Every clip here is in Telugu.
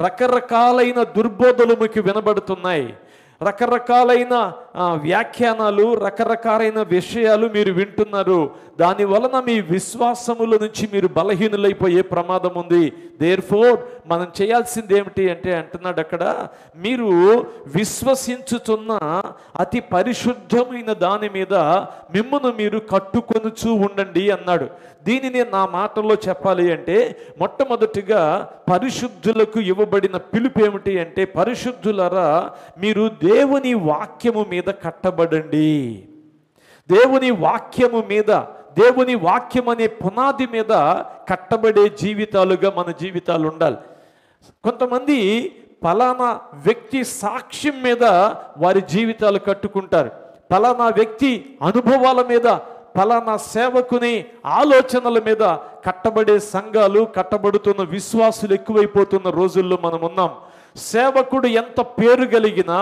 రకరకాలైన దుర్బోధలు మీకు వినబడుతున్నాయి, రకరకాలైన వ్యాఖ్యానాలు, రకరకాలైన విషయాలు మీరు వింటున్నారు. దాని వలన మీ విశ్వాసముల నుంచి మీరు బలహీనులైపోయే ప్రమాదం ఉంది. దేర్ఫోర్ మనం చేయాల్సింది ఏమిటి అంటే అంటున్నాడు అక్కడ, మీరు విశ్వసించుతున్న అతి పరిశుద్ధమైన దాని మీద మిమ్మును మీరు కట్టుకొనుచూ ఉండండి అన్నాడు. దీనిని నా మాటల్లో చెప్పాలి అంటే, మొట్టమొదటిగా పరిశుద్ధులకు ఇవ్వబడిన పిలుపు ఏమిటి అంటే, పరిశుద్ధులరా మీరు దేవుని వాక్యము మీద కట్టబడండి. దేవుని వాక్యము మీద, దేవుని వాక్యం అనే పునాది మీద కట్టబడే జీవితాలుగా మన జీవితాలు ఉండాలి. కొంతమంది ఫలానా వ్యక్తి సాక్ష్యం మీద వారి జీవితాలు కట్టుకుంటారు, ఫలానా వ్యక్తి అనుభవాల మీద, ఫలానా సేవకుని ఆలోచనల మీద కట్టబడే సంఘాలు, కట్టబడుతున్న విశ్వాసులు ఎక్కువైపోతున్న రోజుల్లో మనం ఉన్నాం. సేవకుడు ఎంత పేరు కలిగినా,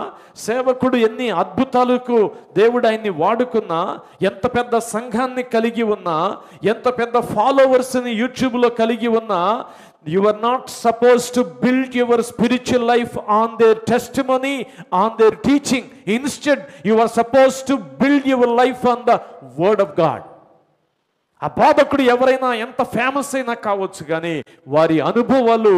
సేవకుడు ఎన్ని అద్భుతాలకు దేవుడు ఆయన్ని వాడుకున్నా, ఎంత పెద్ద సంఘాన్ని కలిగి ఉన్నా, ఎంత పెద్ద ఫాలోవర్స్ని యూట్యూబ్లో కలిగి ఉన్నా, you are not supposed to build your spiritual life on their testimony, on their teaching. Instead, you are supposed to build your life on the word of God. ఆ బోధకుడు ఎవరైనా ఎంత ఫేమస్ అయినా కావచ్చు, కానీ వారి అనుభవాలు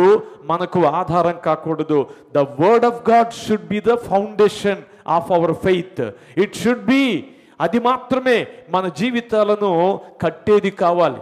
మనకు ఆధారం కాకూడదు. The word of God should be the foundation of our faith. It should be, అది మాత్రమే మన జీవితాలను కట్టేది కావాలి.